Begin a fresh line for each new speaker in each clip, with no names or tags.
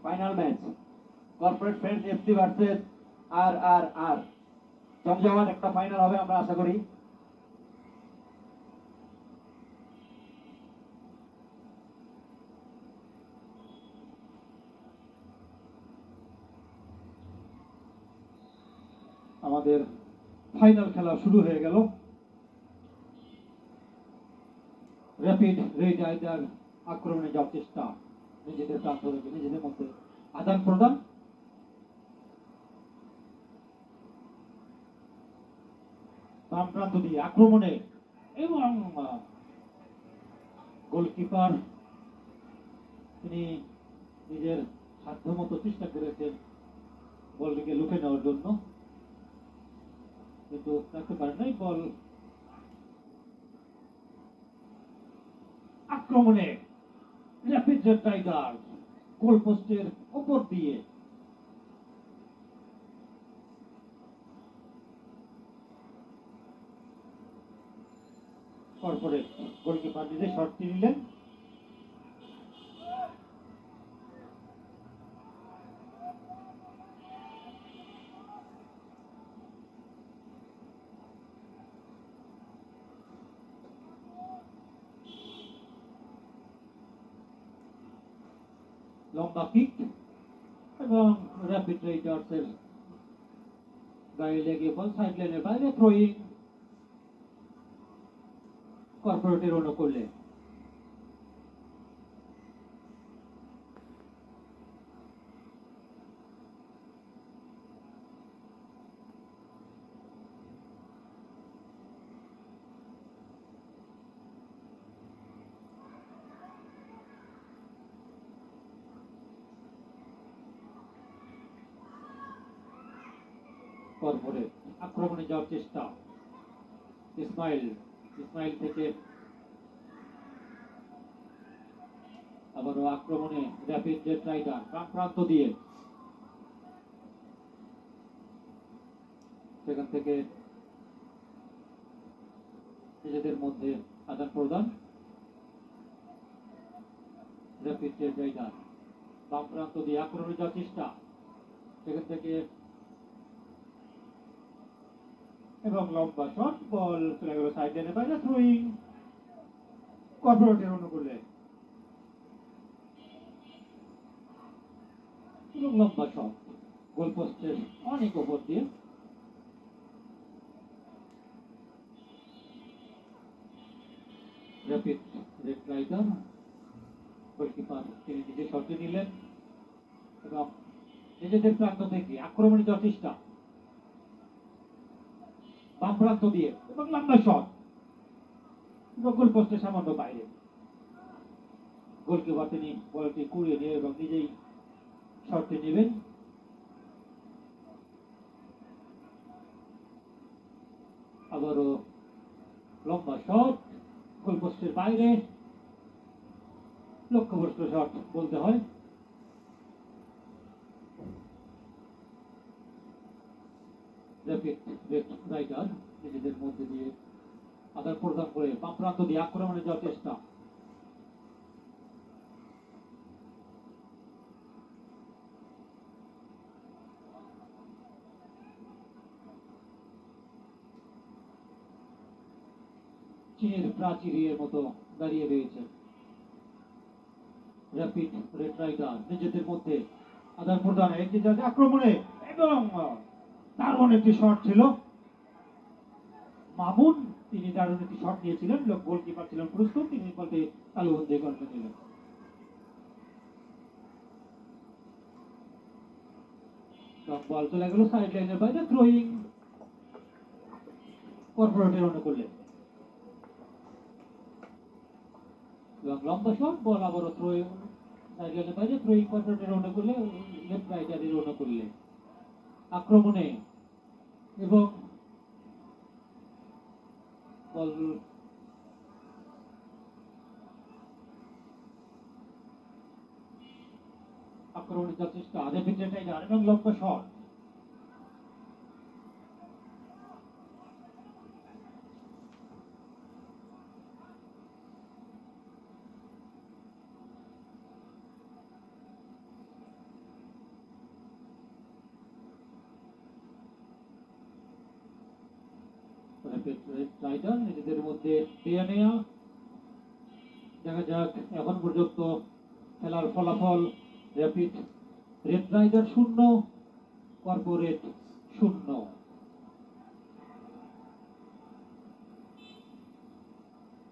Final match corporate friends FC versus আর জমজমাট একটা ফাইনাল হবে আমরা আশা করি। আমাদের ফাইনাল খেলা শুরু হয়ে গেল। র্যাপিড রেড আইডার আক্রমণে যাওয়ার চেষ্টা, নিজেদের প্রান্ত থেকে নিজেদের মধ্যে আদান প্রদান, বাম প্রান্ত দিয়ে আক্রমণে এবং গোলকিপার তিনি নিজের সাধ্যমতো চেষ্টা করেছেন বলটিকে লুফে নেওয়ার জন্য, কিন্তু রাখতে পারেন নাই। বল আক্রমণে র্যাপিড রেড টাইগার গোল পোস্টের উপর দিয়ে কর্পোরেট গোলকিপার নিজে শটটি নিলেন। লম্বা কিক এবং র্যাপিড রাইডার্সের গায়ে লেগে বল সাইড লাইনের বাইরে, থ্রোয়িং কর্পোরেটের অনুকূলে। কর্পোরেট আক্রমণে যাওয়ার চেষ্টা, ইসমাইল থেকে আবারও আক্রমণে র্যাপিড রেড রাইডার বাম প্রান্ত দিয়ে, সেখান থেকে নিজেদের মধ্যে আদান প্রদান, র্যাপিড রেড রাইডার বাম প্রান্ত দিয়ে আক্রমণে যাওয়ার চেষ্টা, সেখান থেকে এবং লম্বা শট, বল চলে গেল সাইড লাইনের বাইরে, থ্রোয়িং কর্পোরেটের অনুকূলে এবং লম্বা শট গোল পোস্টের অনেক ওপর দিয়ে। র্যাপিড রেড রাইডার গোলকিপার তিনি নিজে শটটি নিলেন এবং নিজেদের প্রান্ত থেকে আক্রমণে যাওয়ার চেষ্টা, বাম প্রান্ত দিয়ে এবং লম্বা শট গোল পোস্টের সামান্য বাইরে। গোলকিপার তিনি বলটি কুড়িয়ে নিয়ে এবং নিজেই শটটি নেবেন। আবারও লম্বা শট গোল পোস্টের বাইরে, লক্ষ্যভ্রষ্ট শট বলতে হয়। র্যাপিড রেড রাইডার নিজেদের মধ্যে দিয়ে আদান প্রদান করে বাম প্রান্ত দিয়ে আক্রমণে যাওয়ার চেষ্টা, চীনের প্রাচীরের মতো দাঁড়িয়ে রয়েছে র্যাপিড রেড রাইডার নিজেদের মধ্যে আদান প্রদান, একটি আক্রমণে এবং দারুণ একটি শট ছিল। মামুন তিনি দারুণ একটি শট নিয়েছিলেন, গোলকিপার ছিলেন প্রস্তুত, তিনি বলতে তালুবন্দী করতে দিলেন। বল চলে গেল সাইড লাইনের বাইরে, থ্রোয়িং কর্পোরেটের অনুকূলে এবং লম্বা শট, বল আবারও থ্রোয়িং সাইড লাইনের বাইরে, থ্রোয়িং কর্পোরেটের অনুকূলে, লেফট রাইডারের অনুকূলে আক্রমণে এবং বল আক্রমণে যাওয়ার চেষ্টা, র্যাপিড রেড রাইডার এবং লম্বা শট, র্যাপিড রেড রাইডার নিজেদের মধ্যে পেয়ে নেয়া। দেখা যাক এখন পর্যন্ত খেলার ফলাফল rapid red rider 0, corporate 0।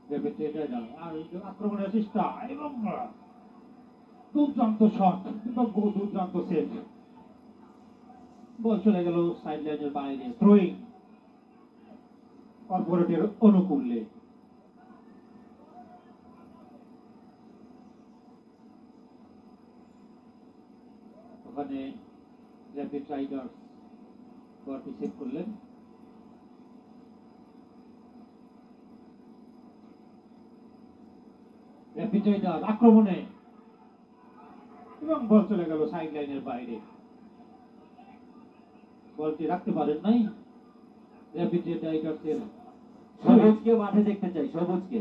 Rapid red rider আর আক্রমণের চেষ্টা এবং দুর্দান্ত শট এবং দুর্দান্ত সেভ। বল চলে গেল সাইড লাইনের বাইরে, থ্রোয়িং কর্পোরেটের অনুকূলে। ওখানে র্যাপিড রাইডার বলটি সেভ করলেন। র্যাপিড রাইডার আক্রমণে এবং বল চলে গেল সাইড লাইনের বাইরে। বলটি রাখতে পারেন নাই র্যাপিড রাইডার্সের।
সবুজকে মাঠে দেখতে চাই, সবুজকে,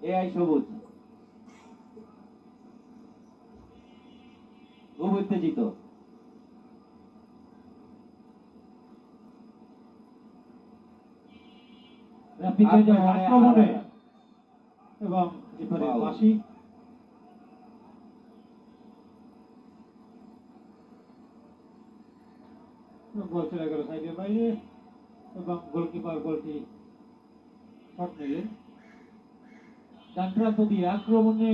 এআই সবুজ খুব উত্তেজিত।
র্যাপিড রাইডার আক্রমণে এবং এবারে বাসি। বল চলে গেল সাইডের বাইরে এবং গোলকিপার বলটি শট নিলেন। ডান প্রান্ত দিয়ে আক্রমণে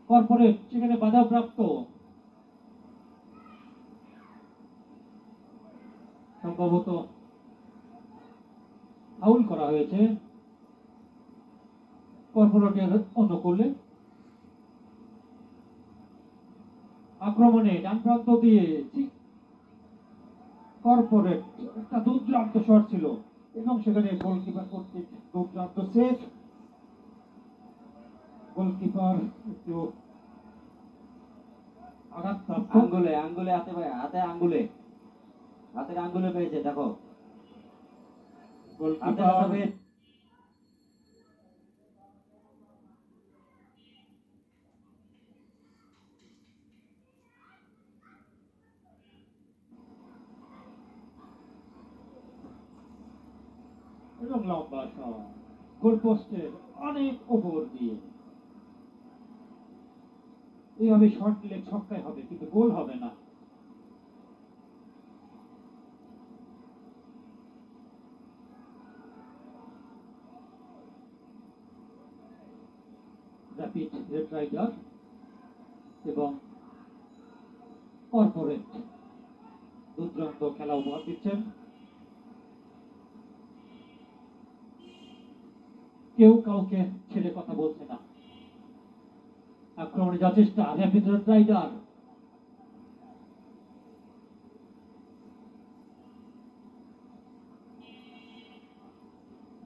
কর্পোরেট সেখানে বাধাপ্রাপ্ত, সম্ভবত ফাউল করা হয়েছে কর্পোরেটের অনুকূলে। আক্রমণে ডান প্রান্ত দিয়ে কর্পোরেট একটা দুর্দান্ত শট ছিল এবং সেখানে গোলকিপার কর্তৃক দুর্দান্ত সেভ। গোলকিপার একটু আঘাতপ্রাপ্ত।
আঙ্গুলে আঙ্গুলে হাতে হাতে আঙ্গুলে হাতের আঙ্গুলে পেয়েছে, দেখো
গোলকিপার এবং লম্বা শট গোলপোস্টের অনেক ওপর দিয়ে। এইভাবে শট নিলে ছক্কায় হবে কিন্তু গোল হবে না। র্যাপিড রেড রাইডার এবং কর্পোরেট দুর্দান্ত খেলা উপহার দিচ্ছেন। কেউ কাউকে ছেড়ে কথা বলছে না। আক্রমণে যা চেষ্টা র্যাপিড রেড রাইডার।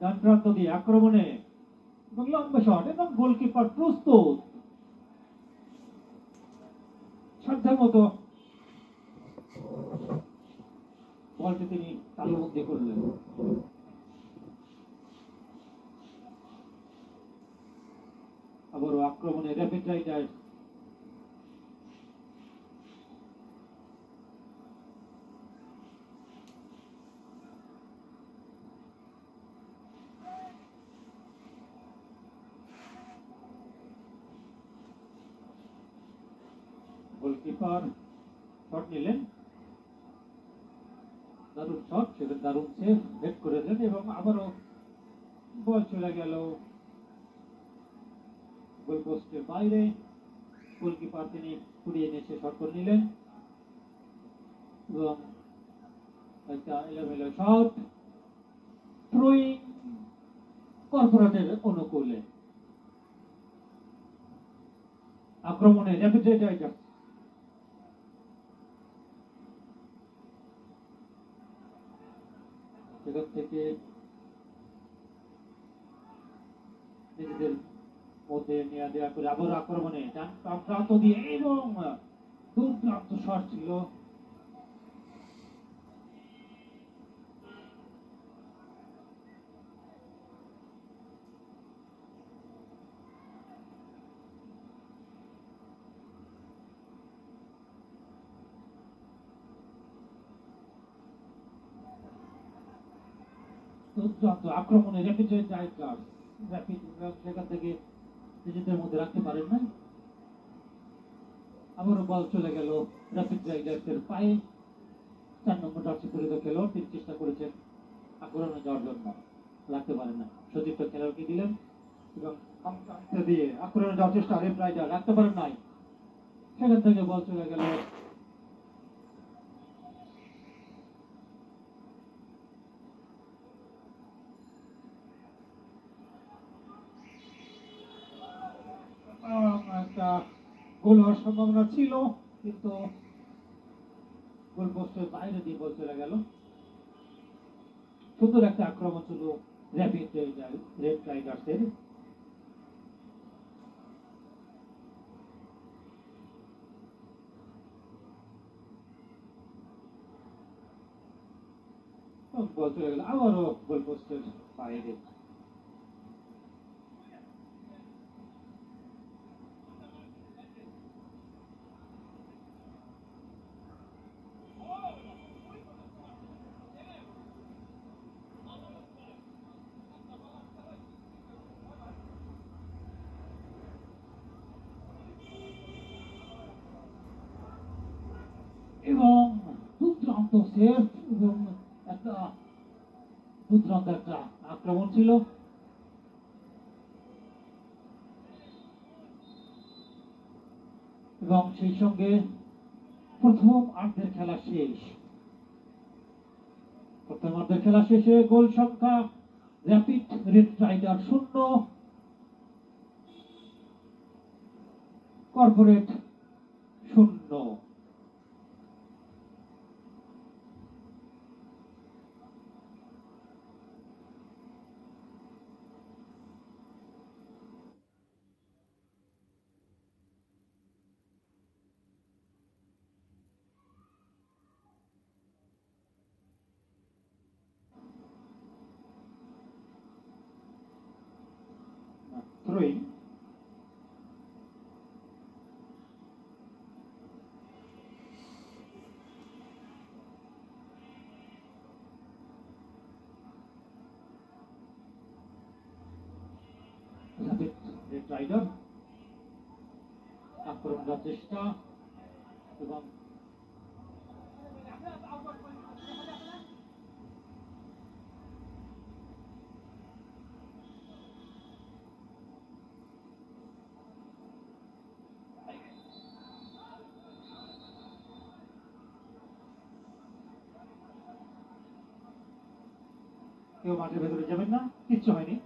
ডান প্রান্ত দিয়ে আক্রমণে এবং লম্বা শট এবং গোলকিপার প্রস্তুত সাধ্য মতো বলটি তিনি তালুবন্দি করলেন। আবারও আক্রমণে র্যাপিড রাইডার। গোলকিপার শট নিলেন, দারুণ শট, সেটা দারুণ সেভ, হেড করে দেন এবং আবারও বল চলে গেল গোলপোস্টের বাইরে। গোলকিপার তিনি কুড়িয়ে নিয়ে সে শট করে নিলেন এবং একটা এলোমেলো শট, থ্রোয়িং কর্পোরেটের অনুকূলে। আক্রমণে র্যাপিড রাইডার সেখান থেকে নিজেদের মধ্যে নেওয়া দেওয়া করে আবার আক্রমণে ডান প্রান্ত দিয়ে এবং দুর্দান্ত শট ছিল। দুর্দান্ত আক্রমণে র্যাপিড রাইডার র্যাপিড সেখান থেকে নিজেদের মধ্যে রাখতে পারেন না। আবারও বল চলে গেল র্যাপিড রাইডার্সের পায়ে। 4 নম্বর জার্সি পরিহিত খেলোয়াড় তিনি চেষ্টা করেছেন আক্রমণে যাওয়ার জন্য, রাখতে পারেন না। সতীর্থ খেলোয়াড়কে দিলেন এবং দিয়ে আক্রমণে যাওয়ার চেষ্টা, রেড রাইডার রাখতে পারেন নাই। সেখান থেকে বল চলে গেল একটা গোল হওয়ার সম্ভাবনা ছিল, কিন্তু গোল পোস্টের বাইরে দিয়ে বল চলে গেল। সুন্দর একটা আক্রমণ ছিল র্যাপিড রেড রাইডার্সের। বল চলে গেল আবারও গোল পোস্টের বাইরে। এবং দুর্দান্ত সেভ এবং একটা দুর্দান্ত একটা আক্রমণ ছিল। এবং সেই সঙ্গে প্রথম আর্ধের খেলা শেষ। প্রথম আর্ধের খেলা শেষে গোল সংখ্যা rapid red rider 0, corporate 0। Throwing. Red rider আক্রমণের চেষ্টা এবং কেউ মাঠের ভেতরে যাবেন না, কিচ্ছু হয়নি।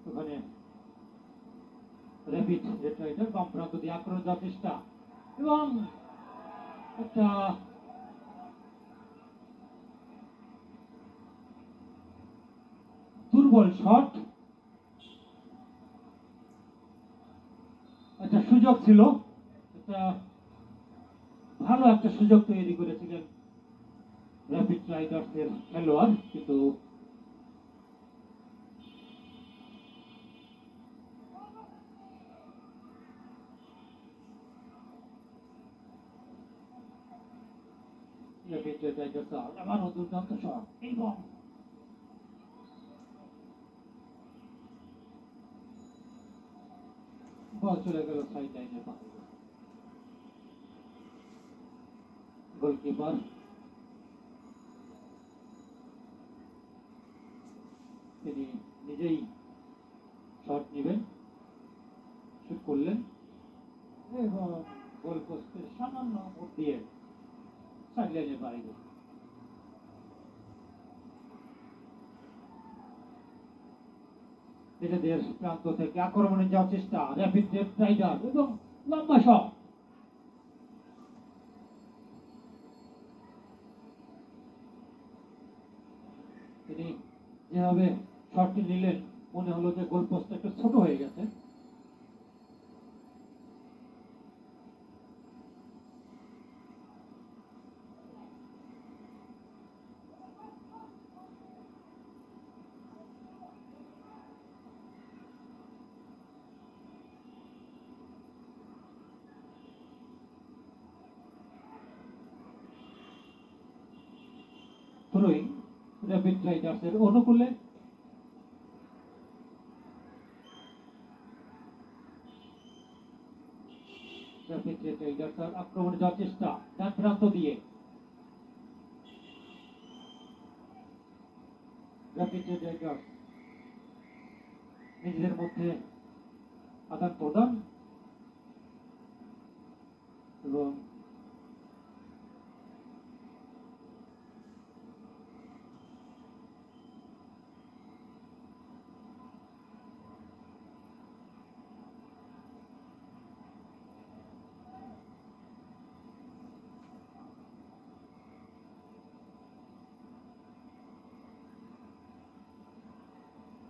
ওখানে র্যাপিড রেড রাইডার বাম প্রান্ত দিয়ে আক্রমণ দেওয়ার চেষ্টা এবং একটা দুর্বল শট। একটা সুযোগ ছিল, একটা ভালো একটা সুযোগ তৈরি করেছিলেন র্যাপিড রাইডার্সের খেলোয়াড়, কিন্তু র্যাপিড রেড রাইডার্স আবারও দুর্দান্ত শট এবং বল চলে গেল সাইড লাইনের পাশে। গোলকিপার তিনি নিজেই শট নেবেন, শুট করলেন এবং গোল পোস্টের সামান্য উপর দিয়ে সাইড লাইনের বাইরে। নিজেদের প্রান্ত থেকে আক্রমণে যাওয়ার চেষ্টা র্যাপিড রেড রাইডার এবং লম্বা শট। তিনি যেভাবে শটটি নিলেন মনে হলো যে গোল পোস্ট একটু ছোট হয়ে গেছে। থ্রোয়িং র্যাপিড রাইডার্সের অনুকূলে। র্যাপিড রেড রাইডার্স আক্রমণে যাওয়ার চেষ্টা ডান প্রান্ত দিয়ে। র্যাপিড রেড রাইডার্স নিজেদের মধ্যে আদান প্রদান এবং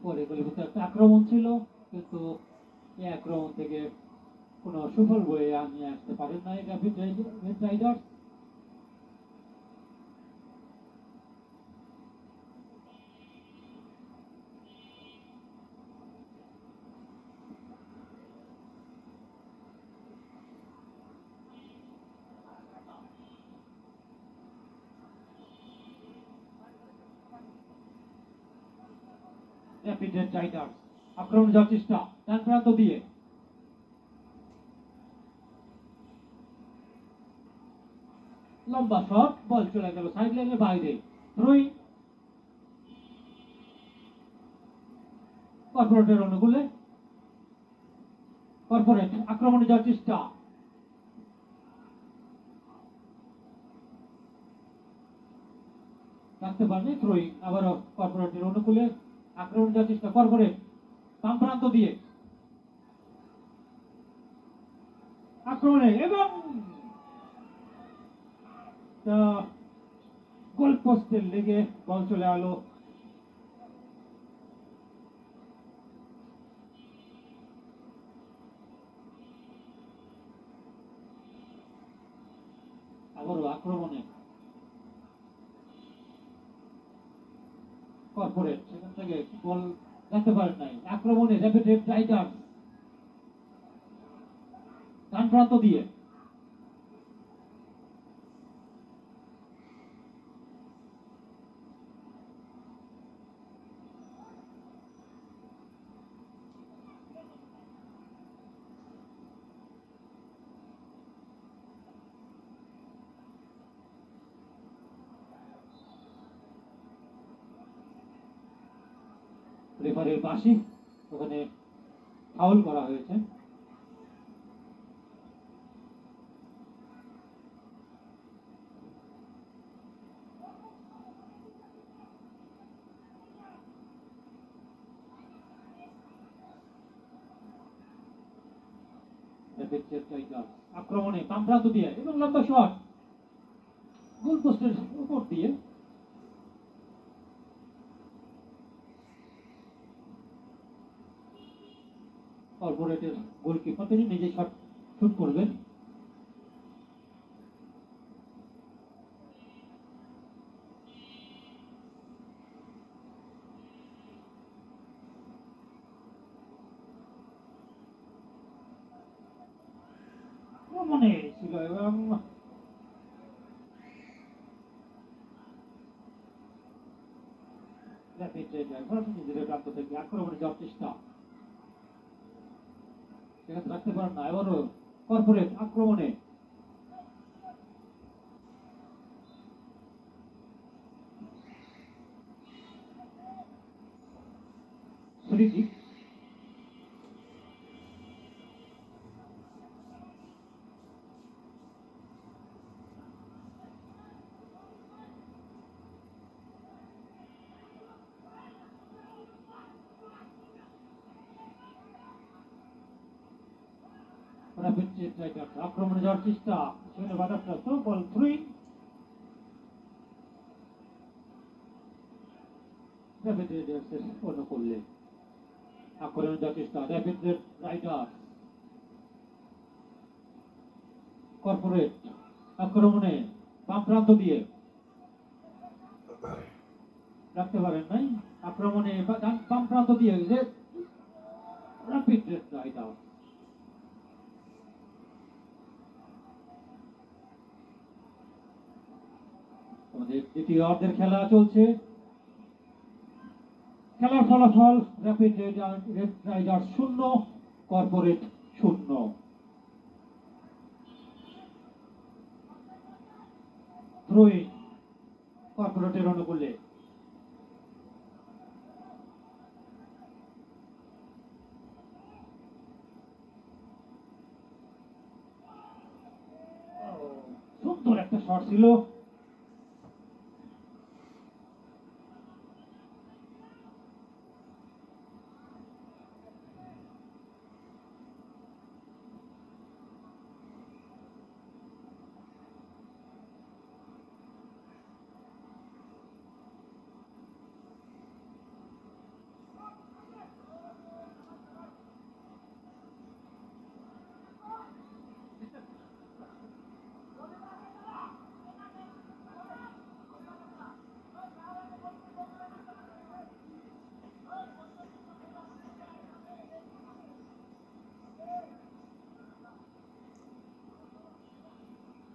পরে গোলের একটা আক্রমণ ছিল, কিন্তু এই আক্রমণ থেকে কোনো সুফল বয়ে নিয়ে আসতে পারেন না rapid red Riders. Rapid red Riders আক্রমণ যাওয়ার চেষ্টা ডান প্রান্ত দিয়ে। লম্বা শট, বল চলে গেল সাইড লাইনের বাইরে। থ্রোয়িং কর্পোরেটের অনুকূলে। কর্পোরেট আক্রমণে যাওয়ার চেষ্টা, রাখতে পারেনি। থ্রোয়িং আবারও কর্পোরেটের অনুকূলে আক্রমণ যাওয়ার চেষ্টা। কর্পোরেট বাম প্রান্ত দিয়ে আক্রমণে এবং গোল পোস্টের লেগে বল চলে আলো আবারও আক্রমণে। কর্পোরেট সেখান থেকে বল রাখতে পারেন নাই। আক্রমণে র্যাপিড রেড রাইডার্স ডান প্রান্ত দিয়ে। রেফারির বাঁশি, ওখানে ফাউল করা হয়েছে। আক্রমণে বাম প্রান্ত দিয়ে এবং লম্বা শট গোল পোস্টের উপর দিয়ে। কর্পোরেটের গোলকিপার তিনি নিজে শট শুট করবেন। মনে ছিল এবং র্যাপিড রাইডার নিজেদের প্রান্ত থেকে আক্রমণে যাওয়ার চেষ্টা, সেখানে রাখতে পারেন না। এবারও কর্পোরেট আক্রমণে সৃজিত, র্যাপিড রাইডার আক্রমণে যাওয়ার চেষ্টা, সেখানে বাধাপ্রাপ্ত, বল থ্রি। র্যাপিড রাইডার্সের অনুকূলে আক্রমণে যাওয়ার চেষ্টা, র্যাপিড রাইডার কর্পোরেট আক্রমণে বাম প্রান্ত দিয়ে রাখতে পারেন নাই, আক্রমণে বাম প্রান্ত দিয়ে র্যাপিড রাইডার। আমাদের দ্বিতীয় অর্ধের খেলা চলছে। খেলার ফলাফল র্যাপিড রাইডার 0, কর্পোরেট 0। থ্রোইং কর্পোরেটের অনুকূলে। সুন্দর একটা শট ছিল।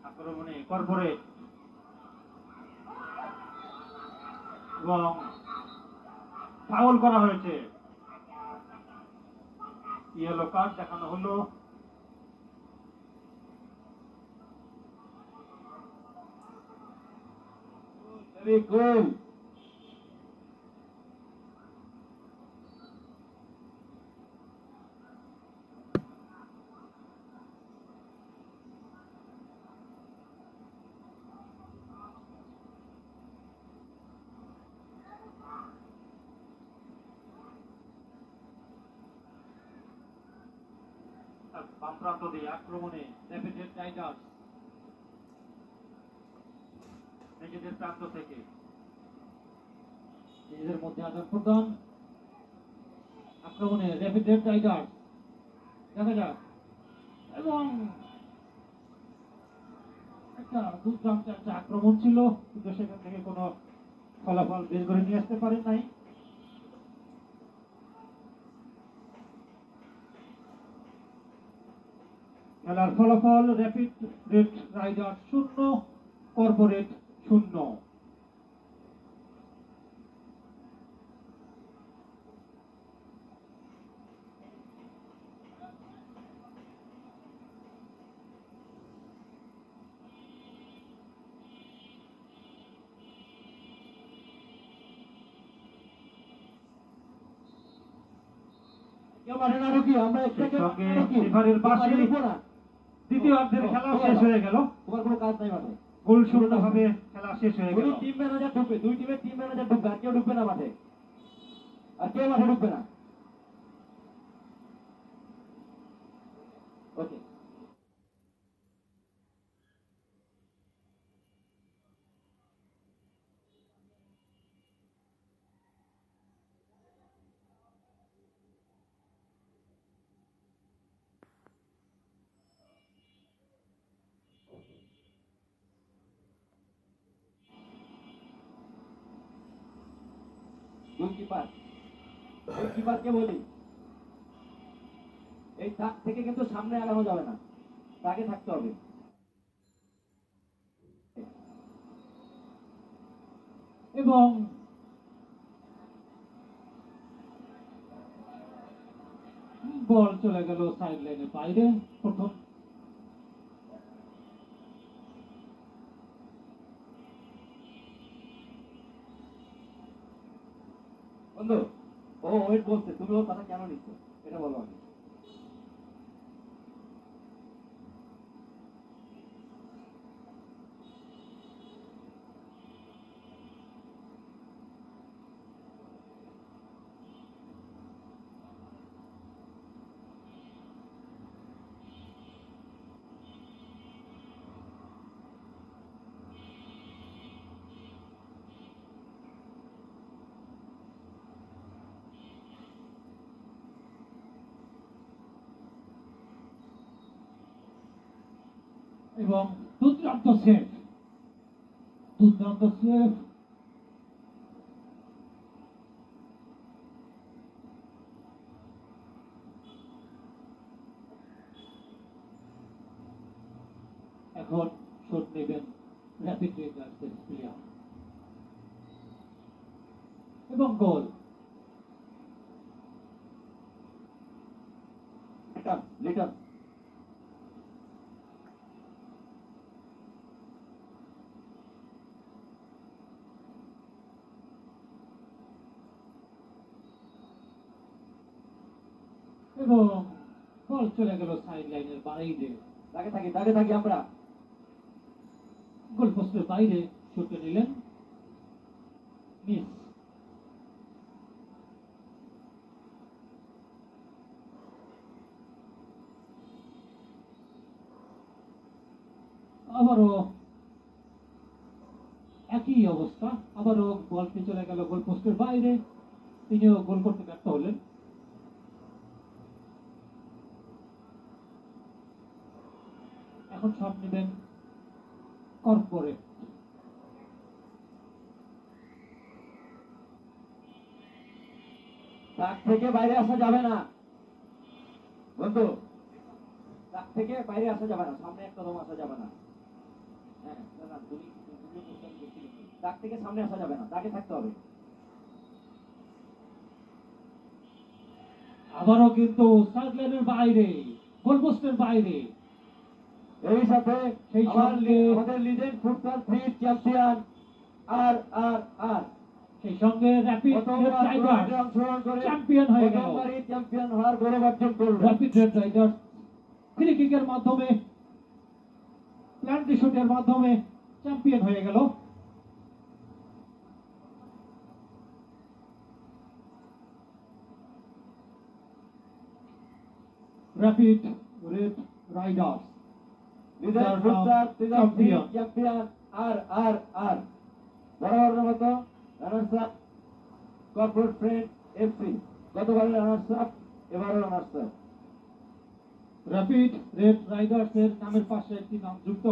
আক্রমণে কর্পোরেট এবং ফাউল করা হয়েছে, ইয়েলো কার্ড দেখানো হলো। Very good. বাম প্রান্ত দিয়ে আক্রমণে র্যাপিড রাইডার্স নিজেদের প্রান্ত থেকে নিজেদের মধ্যে আদান প্রদান, আক্রমণে র্যাপিড রাইডার্স দেখা যাক, এবং একটা দুর্দান্ত একটা আক্রমণ ছিল, কিন্তু সেখান থেকে কোনো ফলাফল বের করে নিয়ে আসতে পারেন নাই। খেলার ফলাফল র্যাপিড রাইডার 0, কর্পোরেট 0। দ্বিতীয় অর্ধের খেলা শেষ হয়ে গেল,
তোমার কোনো কাজ নাই মাঠে।
গোল শূন্য ভাবে খেলা শেষ হয়ে গেল।
টিম ম্যানেজার ঢুকবে, দুই টিমের টিম ম্যানেজার ঢুকবে, আর কেউ ঢুকবে না মাঠে, আর কেউ মাঠে ঢুকবে না। ওকে, গোলকিপারকে বলি, এই দাগ থেকে কিন্তু সামনে আগানো যাবে না, দাগে থাকতে হবে।
এবং বল চলে গেল সাইড লাইনের বাইরে। প্রথম
বন্ধু, ও ওয়েট বলছে, তুমি ওর কথা কেন নিচ্ছ এটা বলো আগে।
এবং দুর্দান্ত সেভ, দুর্দান্ত সেভ। এখন শট নেবেন র্যাপিড রেঞ্জার্সের প্লেয়ার এবং গোল।
লিটন
এবং বল চলে গেল সাইড লাইনের বাইরে।
দাগে থাকি আমরা।
গোল পোস্টের বাইরে ছুটে নিলেন, মিস। আবারও একই অবস্থা, আবারও বলটি চলে গেল গোল পোস্টের বাইরে, তিনিও গোল করতে ব্যর্থ হলেন। এখন শট নেবেন কর্পোরেট।
ট্রাক থেকে বাইরে আসা যাবে না বন্ধু, ট্রাক থেকে বাইরে আসা যাবে না, সামনে এক কদম আসা যাবে না। হ্যাঁ না, ট্রাক থেকে সামনে আসা যাবে না, তাকে থাকতে হবে।
আবারও কিন্তু সাইড লাইনের বাইরে, গোল পোস্টের বাইরে।
এই সাথে
সেই সঙ্গে
আমাদের লিজেন্ড ফুটবল 3 চ্যাম্পিয়ন আর আর আর
সেই সঙ্গে র্যাপিড রেড টাইগার্স
অংশগ্রহণ করে
চ্যাম্পিয়ন হয়ে গেল।
চ্যাম্পিয়ন হওয়ার গৌরব অর্জন করল।
র্যাপিড রেড টাইগার্স ফ্রি কিকের মাধ্যমে, প্ল্যান্টি শুটের মাধ্যমে চ্যাম্পিয়ন হয়ে গেল। Rapid red riders
legend football
champion.
Champion আর আর আর বরাবরের মতো runners up corporate friend FC. গতবারের রানার্স আপ, এবারও runners up.
Rapid red riders এর নামের পাশে একটি নাম যুক্ত